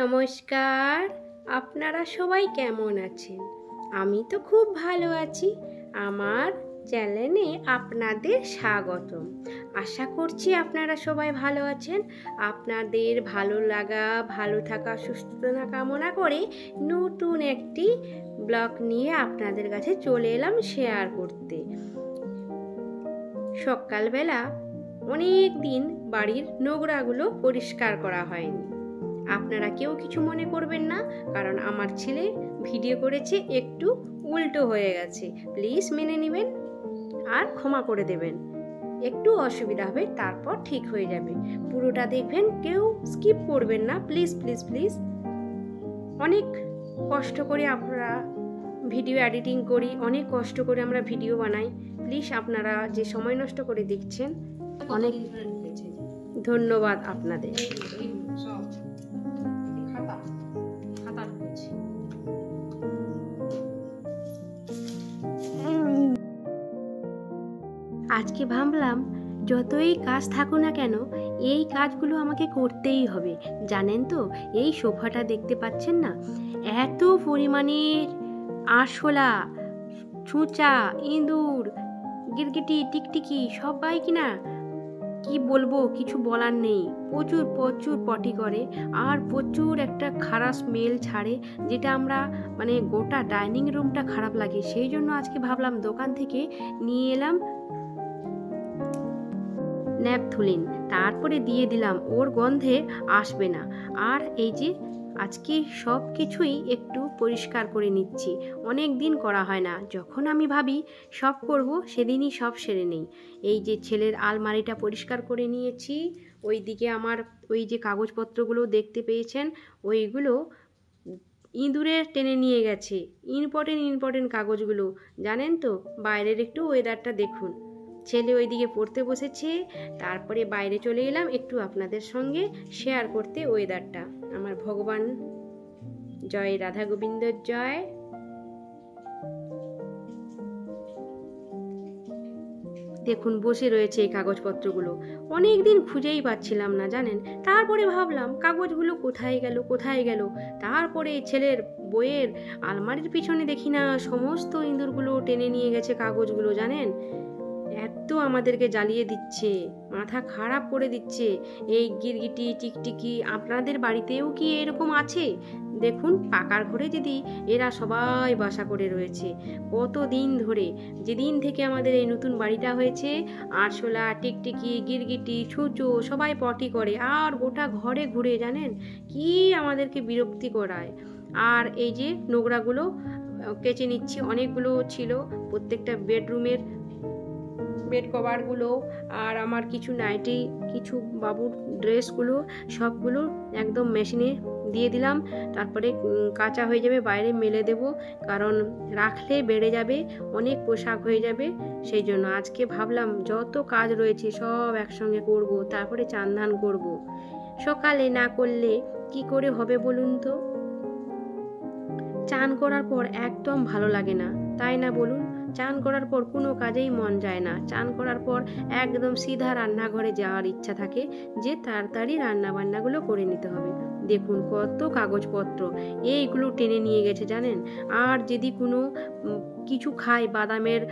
নমস্কার, আপনারা সবাই কেমন আছেন? আমি তো খুব ভালো আছি। আমার চ্যানেলে আপনাদের স্বাগতম। আশা করছি আপনারা সবাই ভালো আছেন। আপনাদের ভালো লাগা, ভালো থাকা, সুস্থতা কামনা করে নতুন একটি ব্লগ নিয়ে আপনাদের কাছে চলে এলাম শেয়ার করতে। সকালবেলা অনেক দিন বাড়ির নোংরাগুলো পরিষ্কার করা হয়নি। আপনারা কেউ কিছু মনে করবেন না, কারণ আমার ছেলে ভিডিও করেছে একটু উল্টো হয়ে গেছে। প্লিজ মেনে নেবেন আর ক্ষমা করে দেবেন। একটু অসুবিধা হবে, তারপর ঠিক হয়ে যাবে। পুরোটা দেখবেন, কেউ স্কিপ করবেন না, প্লিজ প্লিজ প্লিজ। অনেক কষ্ট করে আমরা ভিডিও এডিটিং করি, অনেক কষ্ট করে আমরা ভিডিও বানাই। প্লিজ আপনারা যে সময় নষ্ট করে দেখছেন, অনেক ধন্যবাদ আপনাদের। আজকে ভাবলাম যতই কাজ থাকুক না কেন, এই কাজগুলো আমাকে করতেই হবে। জানেন তো, এই সোফাটা দেখতে পাচ্ছেন না, এত পরিমাণের আরশোলা, ছুঁচা, ইঁদুর, গিরগিটি, টিকটিকি সবাই কিনা কি বলবো, কিছু বলার নেই। প্রচুর প্রচুর পটি করে আর প্রচুর একটা খারাপ স্মেল ছাড়ে, যেটা আমরা গোটা ডাইনিং রুমটা খারাপ লাগে। সেই জন্য আজকে ভাবলাম দোকান থেকে নিয়ে এলাম ন্যাপথলিন, তারপরে দিয়ে দিলাম, ওর গন্ধে আসবে না। আর এই যে আজকে সব কিছুই একটু পরিষ্কার করে নিচ্ছি। অনেক দিন করা হয় না, যখন আমি ভাবি সব করব সেদিনই সব সেরে নেই। এই যে ছেলের আলমারিটা পরিষ্কার করে নিয়েছি। ওই দিকে আমার ওই যে কাগজপত্রগুলো দেখতে পেয়েছেন, ওইগুলো ইঁদুরে টেনে নিয়ে গেছে। ইম্পর্টেন্ট কাগজগুলো, জানেন তো। বাইরের একটু ওয়েদারটা দেখুন। ছেলে ওইদিকে পড়তে বসেছে, তারপরে বাইরে চলে এলাম একটু আপনাদের সঙ্গে শেয়ার করতে ওয়েদারটা। আমার ভগবান জয়, রাধা গোবিন্দর জয়। দেখুন বসে রয়েছে এই কাগজপত্রগুলো। অনেক দিন খুঁজেই পাচ্ছিলাম না, জানেন। তারপরে ভাবলাম কাগজগুলো কোথায় গেল। তারপরে ছেলের বইয়ের আলমারির পিছনে দেখি না, সমস্ত ইঁদুরগুলো টেনে নিয়ে গেছে কাগজগুলো, জানেন। এত আমাদেরকে জ্বালিয়ে দিচ্ছে, মাথা খারাপ করে দিচ্ছে এই গিরগিটি, টিকটিকি। আপনাদের বাড়িতেও কি এরকম আছে? দেখুন, পাকার ঘরে দিদি এরা সবাই বাসা করে রয়েছে কতদিন ধরে। যেদিন থেকে আমাদের এই নতুন বাড়িটা হয়েছে, আরশোলা, টিকটিকি, গিরগিটি, ছুঁচো সবাই পটি করে আর গোটা ঘরে ঘুরে, জানেন কি আমাদেরকে বিরক্তি করায়। আর এই যে নোংরাগুলো কেচে নিচ্ছি, অনেকগুলো ছিল প্রত্যেকটা বেডরুমের বেড কভারগুলো, আর আমার কিছু নাইটি, কিছু বাবুর ড্রেসগুলো, সবগুলো একদম মেশিনে দিয়ে দিলাম। তারপরে কাঁচা হয়ে যাবে, বাইরে মেলে দেব, কারণ রাখলে বেড়ে যাবে, অনেক পোশাক হয়ে যাবে। সেই জন্য আজকে ভাবলাম যত কাজ রয়েছে সব একসঙ্গে করব, তারপরে চান ধান করব। সকালে না করলে কি করে হবে বলুন তো? চান করার পর একদম ভালো লাগে না, তাই না বলুন? চান করার পর কোনো কাজেই মন যায় না। চান করার পর একদম সিধা রান্নাঘরে যাওয়ার ইচ্ছা থাকে, যে তাড়াতাড়ি রান্না বান্নাগুলো করে নিতে হবে। দেখুন কত কাগজপত্র এইগুলো টেনে নিয়ে গেছে, জানেন। আর যদি কোনো কিছু খাই, বাদামের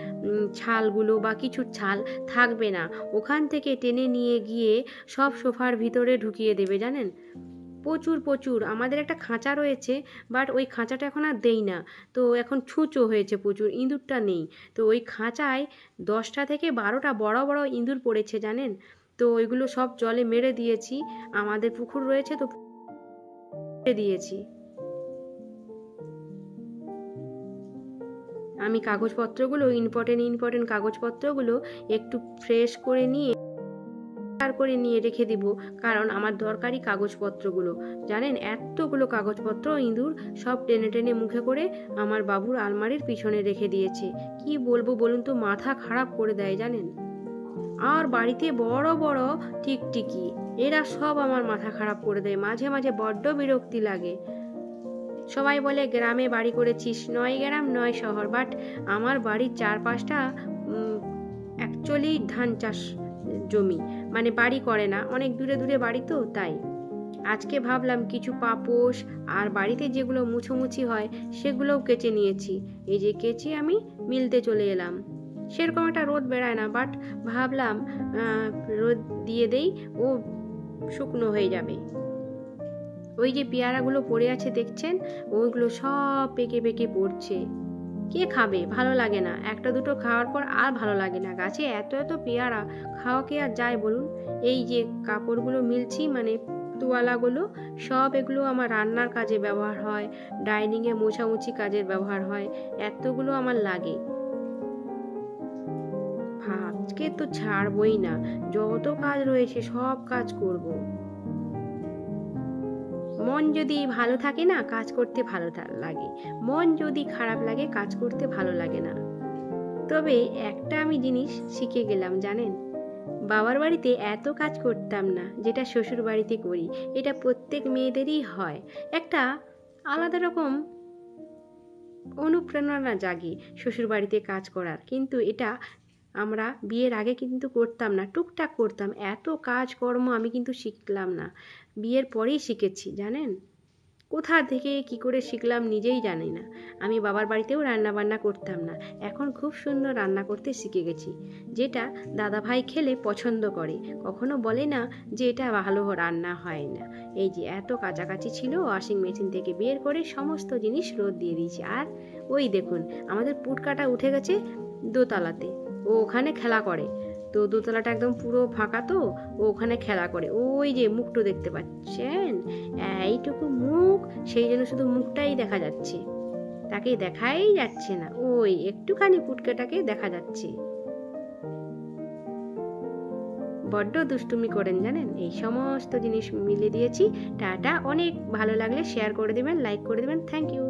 ছালগুলো বা কিছু ছাল থাকবে না, ওখান থেকে টেনে নিয়ে গিয়ে সব সোফার ভিতরে ঢুকিয়ে দেবে, জানেন। প্রচুর আমাদের একটা খাঁচা রয়েছে, বাট ওই খাঁচাটা এখন আর দেই না। তো এখন ছুঁচো হয়েছে প্রচুর, ইঁদুরটা নেই। তো ওই খাঁচায় 10টা থেকে 12টা বড় বড় ইঁদুর পড়েছে, জানেন। তো ওইগুলো সব জলে মেরে দিয়েছি। আমাদের পুকুর রয়েছে, তো দিয়েছি। আমি কাগজপত্রগুলো ইম্পর্টেন্ট কাগজপত্রগুলো একটু ফ্রেশ করে নিয়ে রেখে দিব, কারণ আমার দরকারি কাগজপত্রগুলো, জানেন। এতগুলো কাগজপত্র ইঁদুর সব টেনে টেনে মুখে করে আমার বাবুর আলমারির পিছনে রেখে দিয়েছে। কি বলবো বলুন তো, মাথা খারাপ করে দেয়, জানেন। আর বাড়িতে বড় বড় টিকটিকি, এরা সব আমার মাথা খারাপ করে দেয়। মাঝে মাঝে বড্ড বিরক্তি লাগে। সবাই বলে গ্রামে বাড়ি করেছিস, নয় গ্রাম নয় শহর, বাট আমার বাড়ির 4-5টা অ্যাকচুয়ালি ধান চাষ জমি, বাড়ি করে না, অনেক দূরে বাড়ি, তো তাই। আজকে ভাবলাম কিছু পাপোশ আর বাড়িতে যেগুলো মুছোমুছি হয় সেগুলোও কেচে নিয়েছি। এই যে কেচে আমি মিলতে চলে এলাম। সেরকম একটা রোদ বেড়ায় না, বাট ভাবলাম রোদ দিয়ে দেই, ও শুকনো হয়ে যাবে। ওই যে পেয়ারাগুলো পড়ে আছে দেখছেন, ওইগুলো সব পেকে পেকে পড়ছে। কে খাবে? ভালো লাগে না, একটা দুটো খাওয়ার পর আর ভালো লাগে না। গাছে এত এত পেয়ারা, খাওয়া কে আর যায় বলুন? এই যে কাপড়গুলো মিলছি, মানে তোয়ালাগুলো, সব এগুলো আমার রান্নার কাজে ব্যবহার হয়, ডাইনিংয়ে মোছামুছি কাজের ব্যবহার হয়, এতগুলো আমার লাগে। আজকে তো ছাড়বই না, যত কাজ রয়েছে সব কাজ করব। মন যদি ভালো থাকে না, কাজ করতে ভালো লাগে। মন যদি খারাপ লাগে, কাজ করতে ভালো লাগে না। তবে একটা আমি জিনিস শিখে গেলাম জানেন, বাবার বাড়িতে এত কাজ করতাম না যেটা শ্বশুর বাড়িতে করি। এটা প্রত্যেক মেয়েদেরই হয়। একটা আলাদা রকম অনুপ্রেরণা জাগে শ্বশুর বাড়িতে কাজ করার, কিন্তু এটা আমরা বিয়ের আগে কিন্তু করতাম না, টুকটাক করতাম। এত কাজকর্ম আমি কিন্তু শিখলাম না, বিয়ের পরেই শিখেছি জানেন। কোথা থেকে কি করে শিখলাম নিজেই জানি না। আমি বাবার বাড়িতেও রান্না বান্না করতাম না, এখন খুব সুন্দর রান্না করতে শিখে গেছি, যেটা দাদা ভাই খেলে পছন্দ করে, কখনো বলে না যে এটা ভালো রান্না হয় না। এই যে এত কাছাকাছি ছিল, ওয়াশিং মেশিন থেকে বের করে সমস্ত জিনিস রোদ দিয়ে দিয়েছি। আর ওই দেখুন আমাদের পুটকাটা উঠে গেছে দোতলাতে, ও ওখানে খেলা করে। তো দোতলাটা একদম পুরো ফাঁকা, তো ও ওখানে খেলা করে। ওই যে মুখটা দেখতে পাচ্ছেন, এইটুকু মুখ, সেই জন্য শুধু মুখটাই দেখা যাচ্ছে, তাকে দেখাই যাচ্ছে না, ওই একটুখানি পুটকাটাকে দেখা যাচ্ছে। বড্ড দুষ্টুমি করেন জানেন। এই সমস্ত জিনিস মিলে দিয়েছি। টাটা, অনেক ভালো লাগলে শেয়ার করে দেবেন, লাইক করে দেবেন। Thank you.